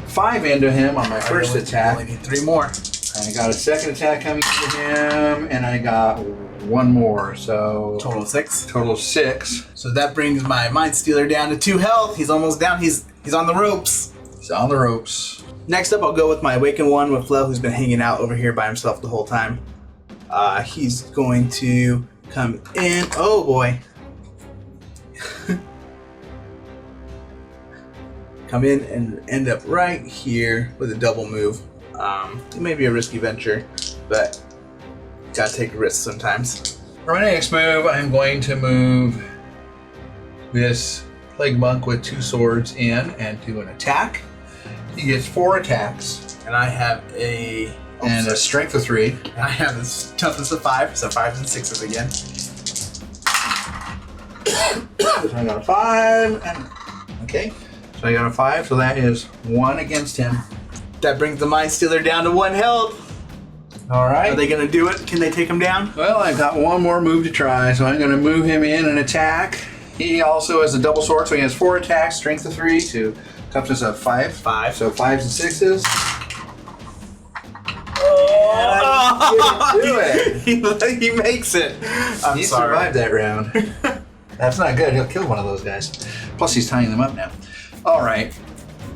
5 into him on my first attack. I only need 3 more. And I got a second attack coming into him, and I got 1 more. So Total of 6. total of 6. So that brings my Mindstealer down to 2 health. He's almost down. He's on the ropes. He's on the ropes. Next up, I'll go with my Awakened One with Flail, who's been hanging out over here by himself the whole time. He's going to come in. Oh boy. Come in and end up right here with a double move. It may be a risky venture, but gotta take risks sometimes. For my next move, I'm going to move this Plague Monk with 2 swords in and do an attack. He gets 4 attacks. And I have a Strength of 3. I have a toughness of 5, so 5s and 6s again. So I got a 5. Okay. So I got a 5, so that is 1 against him. That brings the Mindstealer down to 1 health. All right. Are they gonna do it? Can they take him down? Well, I've got 1 more move to try, so I'm going to move him in and attack. He also has a double sword, so he has 4 attacks, strength of 3 to toughness of 5. 5. So 5s and 6s. Oh, do it. he makes it. I'm He sorry. survived that round. That's not good. He'll kill one of those guys. Plus, he's tying them up now. All right.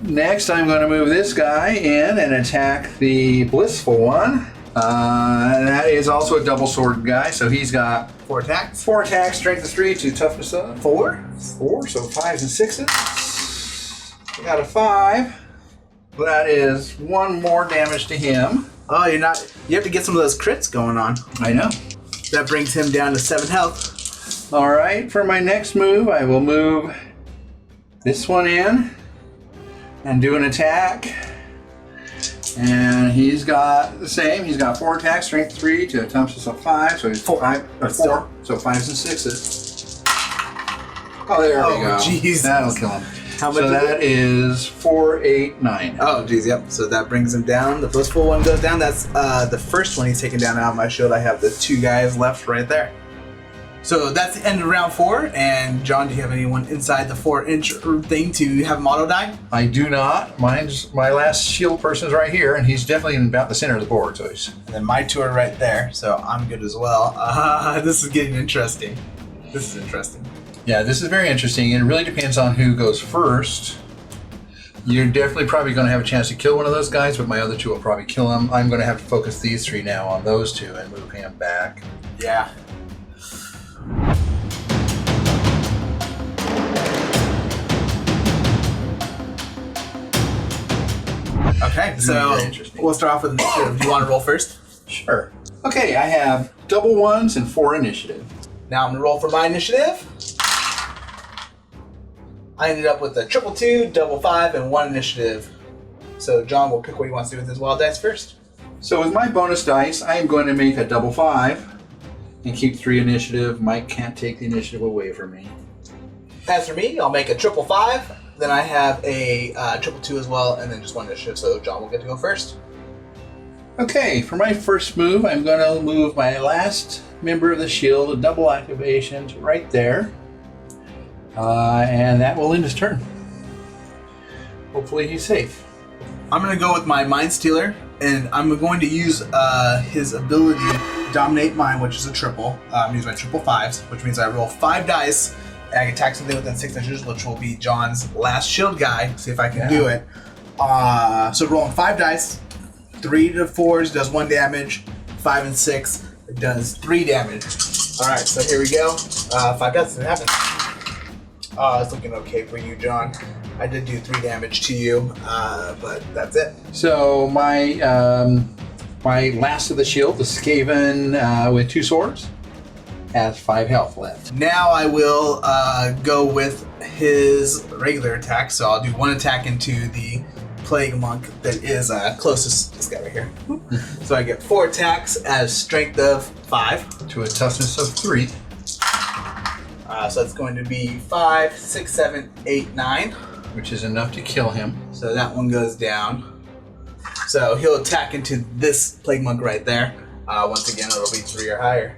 Next, I'm going to move this guy in and attack the Blissful One. That is also a double sword guy, so he's got 4 attacks. 4 attacks, strength of 3 to toughness of 4. 4, so 5s and 6s. I got a 5. That is 1 more damage to him. Oh, you have to get some of those crits going on. I know. That brings him down to 7 health. All right, for my next move, I will move this one in and do an attack. And he's got the same. He's got 4 attacks, strength 3 to a toughness of 5. So he's 4. So 5s and 6s. Oh, there we go. Jeez. That'll kill him. How much so that is 4, 8, 9. Oh, geez, yep. So that brings him down. The Blissful One goes down. That's the first one he's taken down out of my shield. I have the 2 guys left right there. So that's the end of round 4. And John, do you have anyone inside the 4-inch thing to have him auto die? I do not. My last shield person's right here, and he's definitely in about the center of the board. So he's. And then my 2 are right there, so I'm good as well. This is getting interesting. This is interesting. Yeah, this is very interesting. It really depends on who goes first. You're definitely probably going to have a chance to kill one of those guys, but my other 2 will probably kill him. I'm going to have to focus these 3 now on those 2 and move him back. Yeah. Okay, so we'll start off with initiative. Do you want to roll first? Sure. Okay, I have double 1s and 4 initiative. Now I'm going to roll for my initiative. I ended up with a 2-2, double 5, and 1 initiative. So John will pick what he wants to do with his wild dice first. So with my bonus dice, I am going to make a double 5 and keep 3 initiative. Mike can't take the initiative away from me. As for me, I'll make a 5-5. Then I have a 2-2 as well, and then just 1 initiative. So John will get to go first. Okay, for my first move, I'm going to move my last member of the shield, a double activation to right there. And that will end his turn. Hopefully he's safe. I'm going to go with my Mindstealer, and I'm going to use his ability Dominate Mind, which is a triple. I'm using my triple fives, which means I roll 5 dice, and I can attack something within 6 inches, which will be John's last shield guy. See if I can do it. So rolling 5 dice, 3 to 4s does 1 damage, 5 and 6 it does 3 damage. Alright, so here we go. 5 dice, it happens. It's looking okay for you, John. I did do 3 damage to you, but that's it. So my my last of the shield, the Skaven with 2 swords, has 5 health left. Now I will go with his regular attack, so I'll do 1 attack into the Plague Monk that is closest to this guy right here. So I get 4 attacks at a strength of 5. To a toughness of 3. So it's going to be 5, 6, 7, 8, 9. Which is enough to kill him. So that one goes down. So he'll attack into this Plague Monk right there. Once again, it'll be 3 or higher.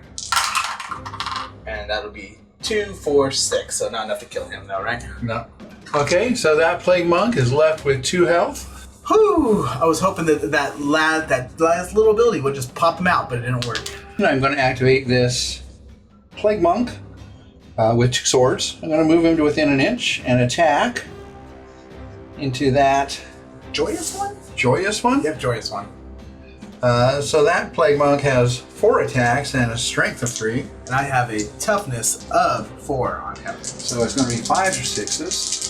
And that'll be 2, 4, 6. So not enough to kill him though, right? No. Okay, so that Plague Monk is left with 2 health. Whew! I was hoping that last little ability would just pop him out, but it didn't work. And I'm going to activate this Plague Monk with 2 swords. I'm going to move him to within an inch and attack into that Joyous One? Joyous One? Yep, Joyous One. So that Plague Monk has 4 attacks and a strength of 3. And I have a toughness of 4 on him. So it's going to be 5s or 6s.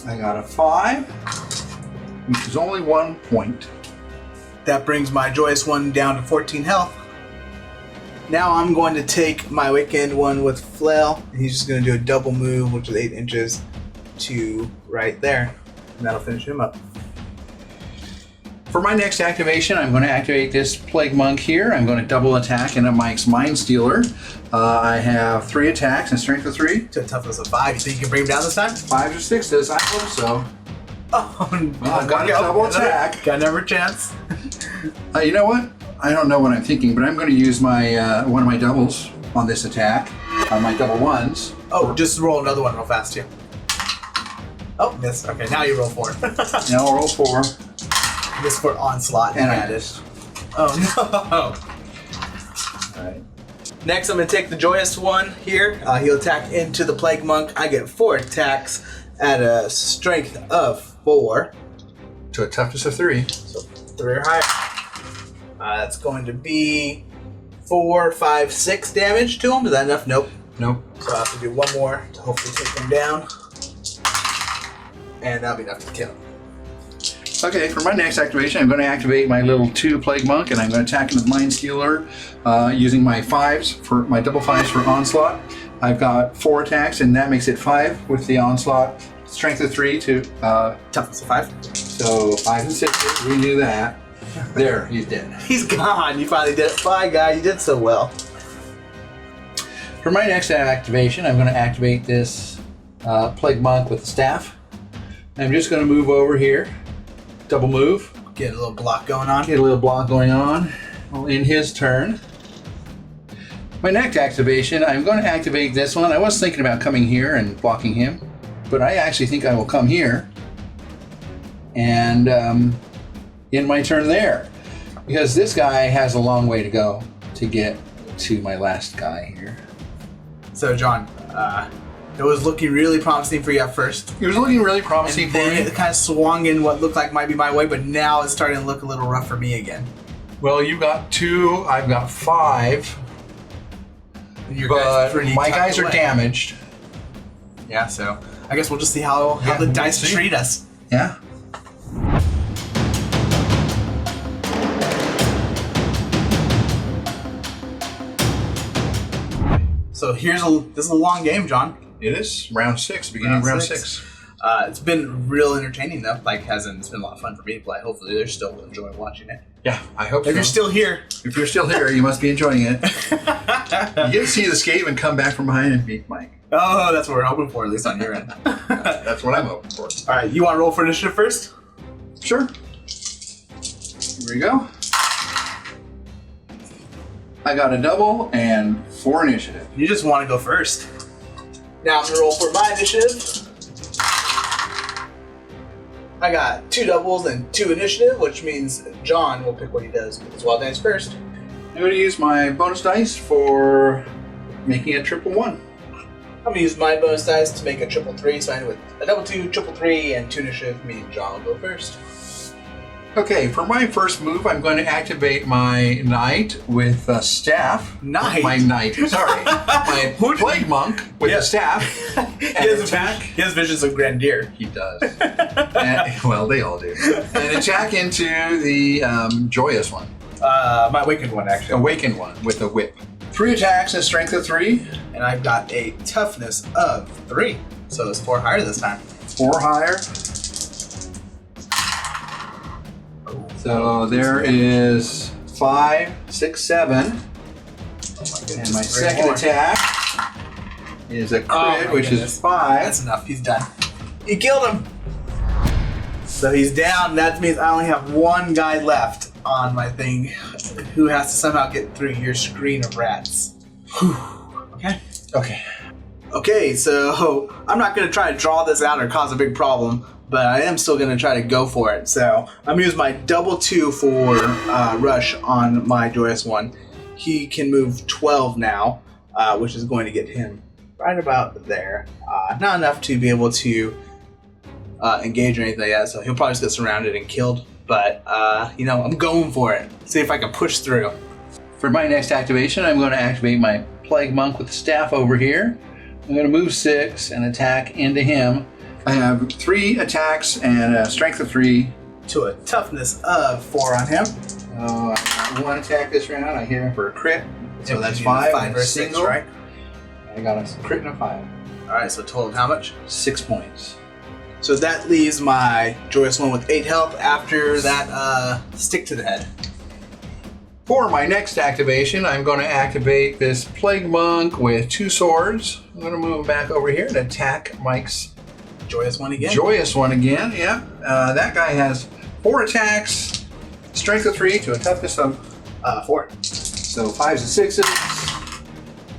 I got a 5, which is only 1 point. That brings my Joyous One down to 14 health. Now I'm going to take my Weekend one with Flail. He's just going to do a double move, which is 8 inches to right there. And that'll finish him up. For my next activation, I'm going to activate this Plague Monk here. I'm going to double attack into Mike's Mindstealer. I have 3 attacks and strength of 3. To a toughness of 5. You think you can bring him down this time? 5s or 6s, I hope so. Oh, well, I've got a double attack. Got another chance. You know what? I don't know what I'm thinking, but I'm going to use my one of my doubles on this attack, on my double ones. Oh, just roll another one real fast, too. Oh, miss. Okay, now you roll 4. Now I'll roll 4. This for onslaught and I did. Oh no! Alright. Next, I'm going to take the Joyous One here. He'll attack into the Plague Monk. I get 4 attacks at a strength of 4. To a toughness of 3. So 3 or higher. That's going to be 4, 5, 6 damage to him. Is that enough? Nope. Nope. So I have to do 1 more to hopefully take him down. And that'll be enough to kill him. Okay, for my next activation, I'm going to activate my little 2 Plague Monk, and I'm going to attack him with Mindstealer using my 5s for my double 5s for onslaught. I've got 4 attacks, and that makes it 5 with the onslaught. Strength of 3 to toughness of 5. So 5 and 6. We knew that. There, he's dead. He's gone. You finally did it. Bye, guy. You did so well. For my next activation, I'm going to activate this Plague Monk with the staff. I'm just going to move over here. Double move. Get a little block going on. Get a little block going on. Well, in his turn. My next activation, I'm going to activate this one. I was thinking about coming here and blocking him, but I actually think I will come here and end my turn there. Because this guy has a long way to go to get to my last guy here. So, John, it was looking really promising for you at first. It was looking really promising and for then me. It kind of swung in what looked like might be my way, but now it's starting to look a little rough for me again. Well, you got 2, I've got 5. But my guys are damaged. Yeah, so I guess we'll just see how the dice treat us. Yeah. So this is a long game, John. It is round 6, beginning of round 6. It's been real entertaining though. It's been a lot of fun for me to play. Hopefully, they're still enjoying watching it. Yeah, I hope. If you're still here, you must be enjoying it. You get to see the Skaven come back from behind and beat Mike. Oh, that's what we're hoping for, at least on your end. That's what I'm hoping for. All right, you want to roll for initiative first? Sure. Here we go. I got a double and 4 initiative. You just want to go first. Now I'm going to roll for my initiative. I got 2 doubles and 2 initiative, which means John will pick what he does with his wild dice first. I'm going to use my bonus dice for making a triple 1. I'm going to use my bonus dice to make a triple 3, so I end with a double 2, triple 3, and 2 initiative. Me and John will go first. Okay, for my first move, I'm going to activate my knight with a staff. Knight? My knight, sorry. My plague monk with a staff. He has attack. He has visions of grandeur. He does. And, well, they all do. And attack into the Joyous One. My awakened one, actually. Awakened one with a whip. 3 attacks and strength of 3. And I've got a toughness of 3. So it's 4 higher this time. 4 higher. So there is 5, 6, 7. Oh my goodness. And my second attack is a crit, which is 5. That's enough. He's done. You killed him. So he's down. That means I only have 1 guy left on my thing who has to somehow get through your screen of rats. Whew. Okay. Okay. Okay, so I'm not going to try to draw this out or cause a big problem, but I am still going to try to go for it. So I'm going to use my double 2 for rush on my Joyous One. He can move 12 now, which is going to get him right about there. Not enough to be able to engage or anything like that, so he'll probably just get surrounded and killed. But, you know, I'm going for it. See if I can push through. For my next activation, I'm going to activate my Plague Monk with the staff over here. I'm going to move 6 and attack into him. I have 3 attacks and a strength of 3. To a toughness of 4 on him. I got 1 attack this round. I hit him for a crit. So that's 5. 5 or 6, right? I got a crit and a 5. Alright, so total of how much? 6 points. So that leaves my Joyous One with 8 health after that stick to the head. For my next activation, I'm going to activate this Plague Monk with 2 swords. I'm going to move him back over here and attack Mike's Joyous One again? Joyous One again, yeah. That guy has 4 attacks, strength of 3 to a toughness of 4. So 5s and 6s.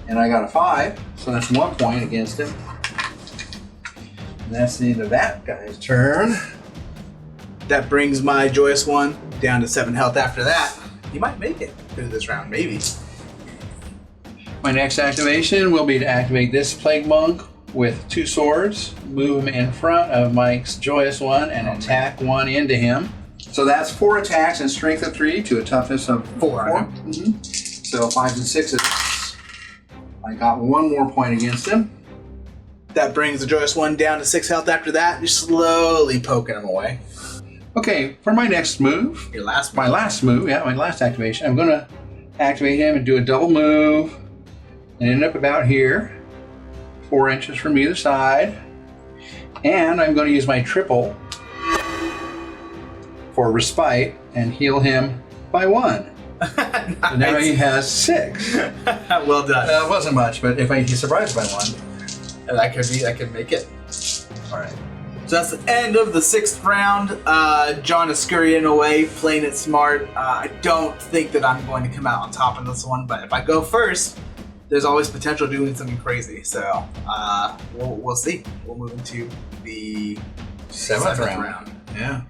And I got a 5, so that's 1 point against him. And that's the end of that guy's turn. That brings my Joyous One down to 7 health after that. You might make it through this round, maybe. My next activation will be to activate this Plague Monk with 2 swords, move him in front of Mike's Joyous One, and attack 1 into him. So that's 4 attacks and strength of 3 to a toughness of 4. Mm-hmm. So 5s and 6s. I got 1 more point against him. That brings the Joyous One down to 6 health after that. You're slowly poking him away. Okay, for my next move, Your last my last move, yeah, my last activation, I'm going to activate him and do a double move and end up about here, 4 inches from either side. And I'm going to use my triple for respite and heal him by 1. Nice. So now he has 6. Well done. It wasn't much, but if he survives by 1. That could make it. All right. So that's the end of the 6th round. John is scurrying away, playing it smart. I don't think that I'm going to come out on top in this one, but if I go first, there's always potential of doing something crazy. So we'll see. We'll move into the 7th round. Yeah.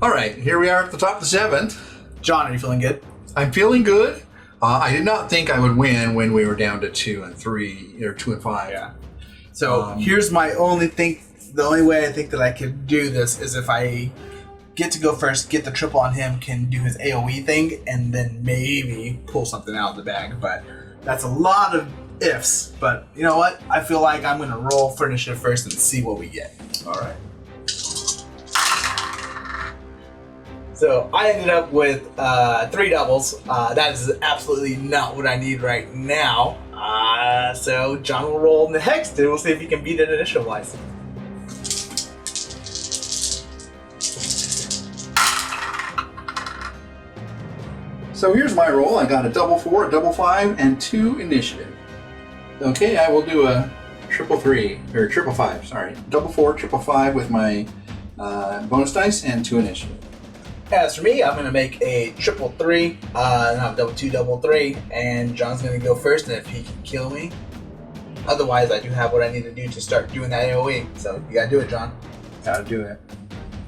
All right, here we are at the top of the 7th. John, are you feeling good? I'm feeling good. I did not think I would win when we were down to 2 and 3 or 2 and 5. Yeah. So here's my only thing. The only way I think that I could do this is if I get to go first, get the triple on him, can do his AoE thing, and then maybe pull something out of the bag. But that's a lot of ifs. But you know what? I feel like I'm going to roll for initiative first and see what we get. All right. So I ended up with 3 doubles. That is absolutely not what I need right now. So John will roll the hex, and we'll see if he can beat it initiative-wise. So here's my roll. I got a double 4, a double 5, and 2 initiative. Okay, I will do a 333 or 555. Sorry, double 4, 555 with my bonus dice and 2 initiative. As for me, I'm going to make a 333, and I'll have double 2, double 3, and John's going to go first, and if he can kill me. Otherwise, I do have what I need to do to start doing that AoE, so you got to do it, John. Gotta do it.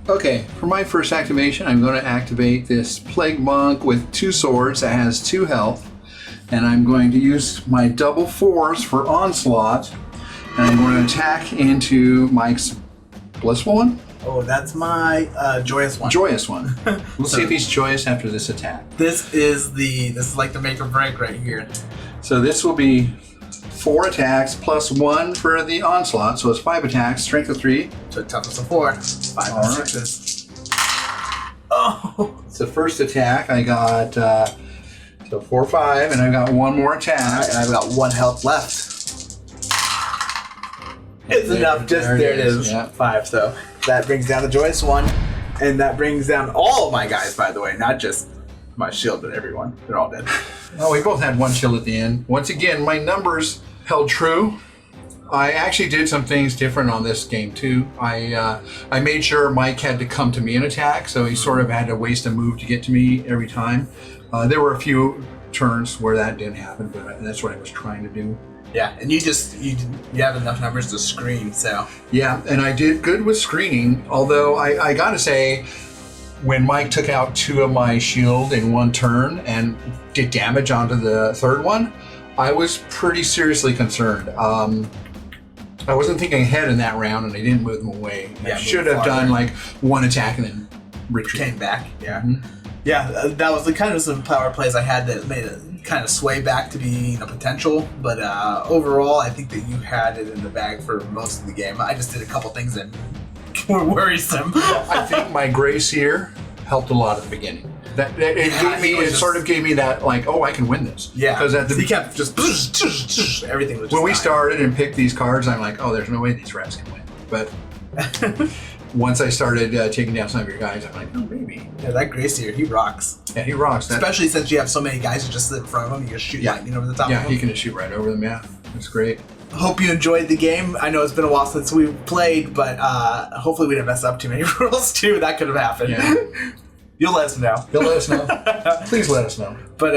Okay, for my first activation, I'm going to activate this Plague Monk with 2 swords that has 2 health, and I'm going to use my double 4s for Onslaught, and I'm going to attack into Mike's Blissful One. Oh, that's my Joyous One. Joyous One. We'll see if he's joyous after this attack. This is like the make or break right here. So this will be 4 attacks plus 1 for the Onslaught, so it's 5 attacks, strength of 3. So toughness of 4, 5 All right. 6s. Oh! It's the first attack. I got so 4, 5, and I've got 1 more attack. And I've got 1 health left. It's enough. There it is. Yeah. 5. So that brings down the Joyous One, and that brings down all of my guys. By the way, not just my shield, but everyone. They're all dead. Oh, we both had 1 shield at the end. Once again, my numbers held true. I actually did some things different on this game too. I made sure Mike had to come to me and attack, so he sort of had to waste a move to get to me every time. There were a few turns where that didn't happen, but that's what I was trying to do. Yeah, and you have enough numbers to screen, so. Yeah, and I did good with screening, although I gotta say, when Mike took out 2 of my shield in 1 turn and did damage onto the 3rd one, I was pretty seriously concerned. I wasn't thinking ahead in that round, and I didn't move them away. Yeah, I should have done like 1 attack and then retreat. Came back, yeah. Mm-hmm. Yeah, that was the kind of some power plays I had that made it kind of sway back to being a potential, but overall, I think that you had it in the bag for most of the game. I just did a couple things that were worrisome. I think my Gray Seer helped a lot at the beginning. It sort of gave me that, like, oh, I can win this. Yeah, because he kept just everything was just when we dying. started and picked these cards, I'm like, oh, there's no way these rats can win. But once I started taking down some of your guys, I'm like, oh, maybe. Yeah, that Gracier, he rocks. Yeah, he rocks. Especially since you have so many guys who just sit in front of him, you can shoot lightning over the top of him. him. Yeah, he can just shoot right over them, yeah. That's great. Hope you enjoyed the game. I know it's been a while since we played, but hopefully we didn't mess up too many rules, too. That could have happened. Yeah. You'll let us know. You'll let us know. Please let us know. But,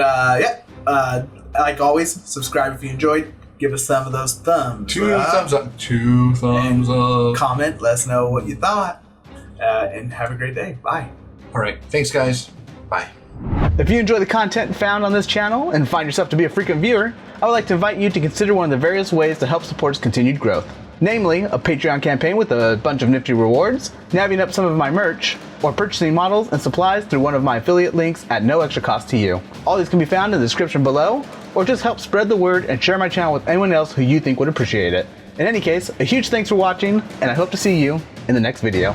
like always, subscribe if you enjoyed. Give us some of those thumbs 2 thumbs up. 2 thumbs up. Comment. Let us know what you thought. And have a great day. Bye. All right. Thanks, guys. Bye. If you enjoy the content found on this channel and find yourself to be a frequent viewer, I would like to invite you to consider one of the various ways to help support its continued growth. Namely, a Patreon campaign with a bunch of nifty rewards, nabbing up some of my merch, or purchasing models and supplies through one of my affiliate links at no extra cost to you. All these can be found in the description below, or just help spread the word and share my channel with anyone else who you think would appreciate it. In any case, a huge thanks for watching, and I hope to see you in the next video.